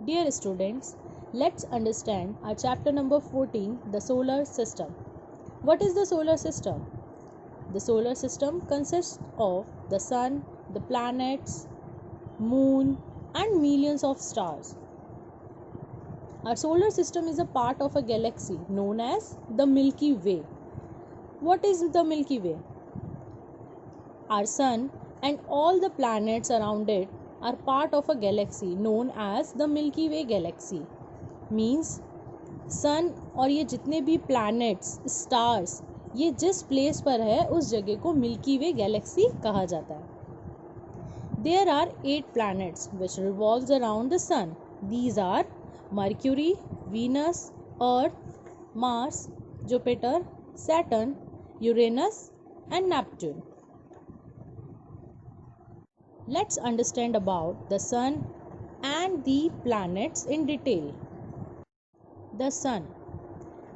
Dear students, let's understand our chapter number 14, the solar system. What is the solar system? The solar system consists of the sun, the planets, moon, and millions of stars. Our solar system is a part of a galaxy known as the Milky Way. What is the Milky Way? Our sun and all the planets around it are part of a galaxy known as the Milky Way galaxy. Means सन और ये जितने भी planets, stars, ये जिस place पर है उस जगह को Milky Way galaxy कहा जाता है. There are 8 planets which revolves around the sun. These are Mercury, Venus, Earth, Mars, Jupiter, Saturn, Uranus and Neptune. Let's understand about the sun and the planets in detail. The sun.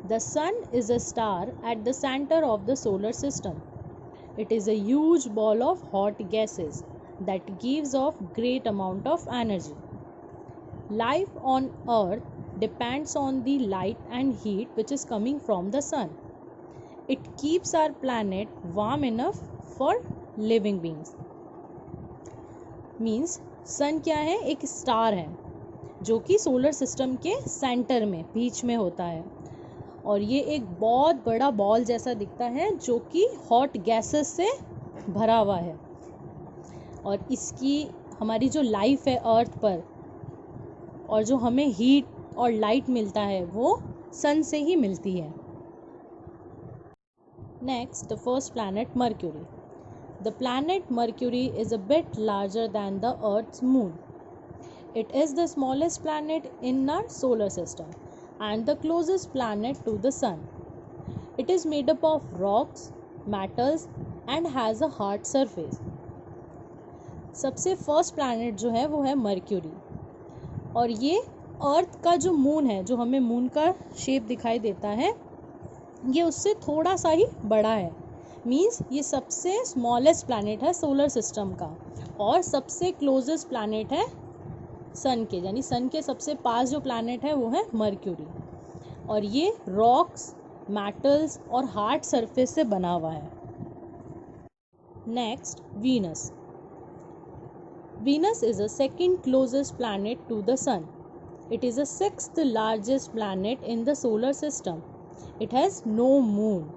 The sun is a star at the center of the solar system. It is a huge ball of hot gases that gives off great amount of energy. Life on earth depends on the light and heat which is coming from the sun. It keeps our planet warm enough for living beings. Means sun क्या है? एक star है जो कि solar system के centre में बीच में होता है और ये एक बहुत बड़ा बॉल जैसा दिखता है जो कि हॉट गैसेस से भरा हुआ है और इसकी हमारी जो लाइफ है अर्थ पर और जो हमें हीट और लाइट मिलता है वो सन से ही मिलती है. Next, the first planet mercury. The planet Mercury is a bit larger than the Earth's moon. It is the smallest planet in our solar system and the closest planet to the sun. It is made up of rocks, metals and has a hard surface. सबसे first planet जो है वो है Mercury और ये अर्थ का जो moon है, जो हमें मून का शेप दिखाई देता है, ये उससे थोड़ा सा ही बड़ा है. मीन्स ये सबसे स्मॉलेस्ट प्लैनेट है सोलर सिस्टम का और सबसे क्लोजेस्ट प्लैनेट है सन के, यानी सन के सबसे पास जो प्लैनेट है वो है मर्क्यूरी और ये रॉक्स, मेटल्स और हार्ड सरफेस से बना हुआ है. Next, Venus. Venus is a second closest planet to the sun. It is a sixth largest planet in the solar system. It has no moon.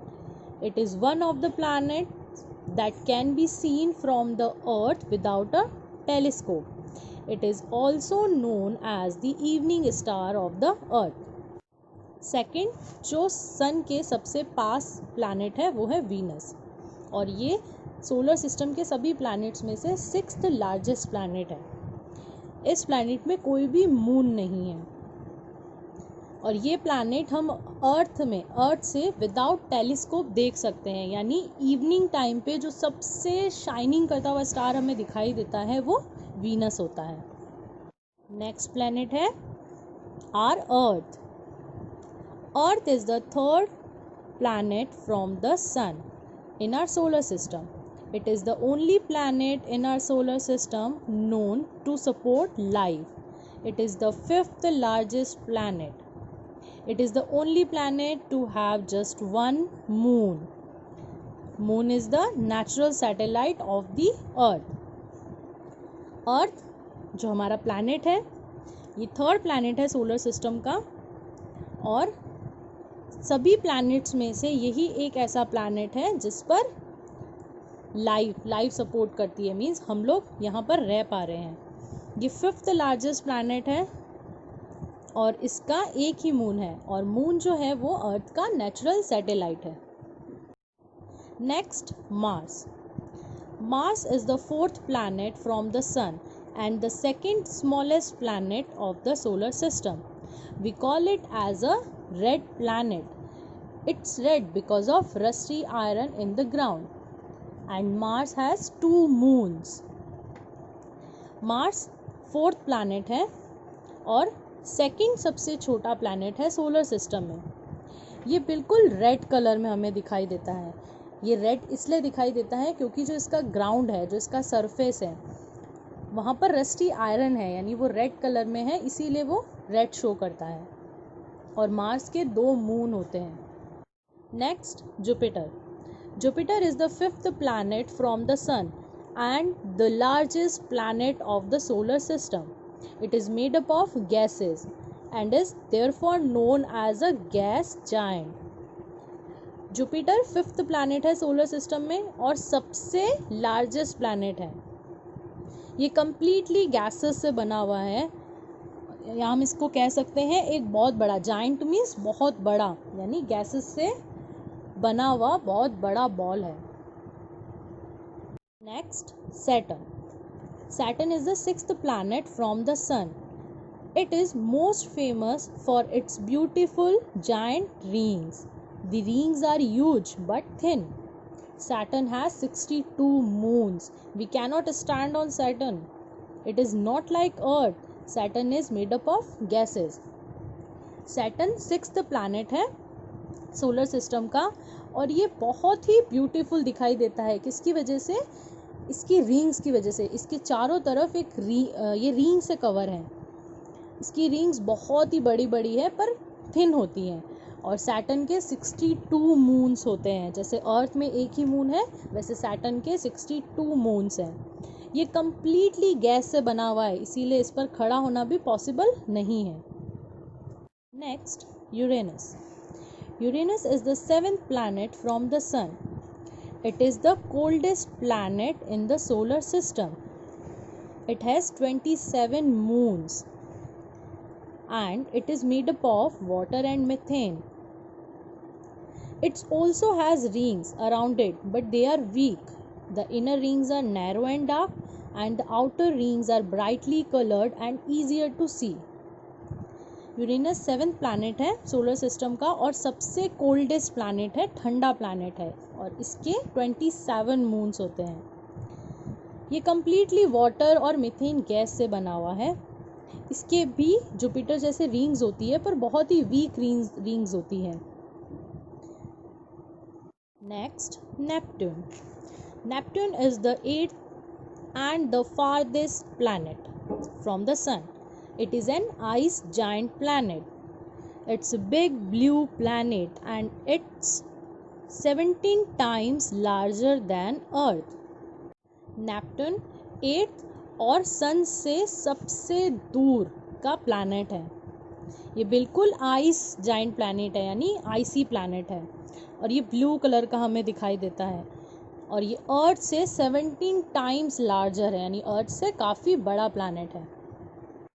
It is one of the planets that can be seen from the earth without a telescope. It is also known as the evening star of the earth. Second, जो सन के सबसे पास planet है वो है Venus और ये solar system के सभी planets में से 6th largest planet है. इस planet में कोई भी मून नहीं है और ये प्लैनेट हम अर्थ से विदाउट टेलीस्कोप देख सकते हैं, यानी इवनिंग टाइम पे जो सबसे शाइनिंग करता हुआ स्टार हमें दिखाई देता है वो वीनस होता है. नेक्स्ट प्लैनेट है our Earth. Earth is the third planet from the sun in our solar system. It is the only planet in our solar system known to support life. It is the fifth largest planet. It is the only planet to have just one moon. Moon is the natural satellite of the Earth. Earth जो हमारा planet है ये third planet है solar system का और सभी planets में से यही एक ऐसा planet है जिस पर लाइफ सपोर्ट करती है. मीन्स हम लोग यहाँ पर रह पा रहे हैं. ये फिफ्थ लार्जेस्ट planet है और इसका एक ही मून है और मून जो है वो अर्थ का नेचुरल सैटेलाइट है. Next, Mars. Mars is the fourth planet from the sun and the second smallest planet of the solar system. We call it as a red planet. It's red because of rusty iron in the ground and Mars has 2 moons. Mars fourth planet है और second सबसे छोटा planet है solar system में. ये बिल्कुल red colour में हमें दिखाई देता है. ये रेड इसलिए दिखाई देता है क्योंकि जो इसका ग्राउंड है, जो इसका सरफेस है वहाँ पर रस्टी आयरन है, यानी वो रेड कलर में है, इसीलिए वो रेड शो करता है। और मार्स के 2 मून होते हैं। Next, Jupiter. Jupiter is the 5th planet from the sun and the largest planet of the solar system. It is made up of gases and is therefore known as a gas giant. Jupiter 5th planet है solar system में और सबसे largest planet है। ये completely gases से बना हुआ है, या हम इसको कह सकते हैं एक बहुत बड़ा, जाइंट मीन्स बहुत बड़ा, यानी गैसेस से बना हुआ बहुत बड़ा बॉल है। Next, Saturn. Saturn is the 6th planet from the sun. It is most famous for its beautiful giant rings. The rings are huge but thin. Saturn has 62 moons. We cannot stand on Saturn. It is not like Earth. Saturn is made up of gases. Saturn 6th planet है solar system का, और ये बहुत ही beautiful दिखाई देता है। किसकी वजह से? इसकी रिंग्स की वजह से। इसके चारों तरफ ये रिंग से कवर है। इसकी रिंग्स बहुत ही बड़ी बड़ी है पर थिन होती हैं। और सैटर्न के 62 मून्स होते हैं। जैसे अर्थ में एक ही मून है, वैसे सैटर्न के 62 मून्स हैं। ये कम्प्लीटली गैस से बना हुआ है, इसीलिए इस पर खड़ा होना भी पॉसिबल नहीं है। Next, Uranus. Uranus is the 7th planet from the sun. It is the coldest planet in the solar system. It has 27 moons and it is made up of water and methane. It also has rings around it, but they are weak. The inner rings are narrow and dark and the outer rings are brightly colored and easier to see. Uranus 7th planet है solar system का और सबसे coldest planet है, ठंडा planet है, और इसके 27 moons होते हैं। ये कम्प्लीटली वाटर और मीथेन गैस से बना हुआ है। इसके भी जुपिटर जैसे रिंग्स होती है पर बहुत ही वीक रिंग्स होती है। Next, Neptune. Neptune is the 8th and the farthest planet from the sun. It is an ice giant planet. It's a big blue planet and it's 17 times larger than Earth. Neptune 8th और सन से सबसे दूर का planet है। ये बिल्कुल ice giant planet है, यानी आइसी planet है, और ये ब्लू कलर का हमें दिखाई देता है। और ये अर्थ से 17 टाइम्स लार्जर है, यानी अर्थ से काफ़ी बड़ा planet है।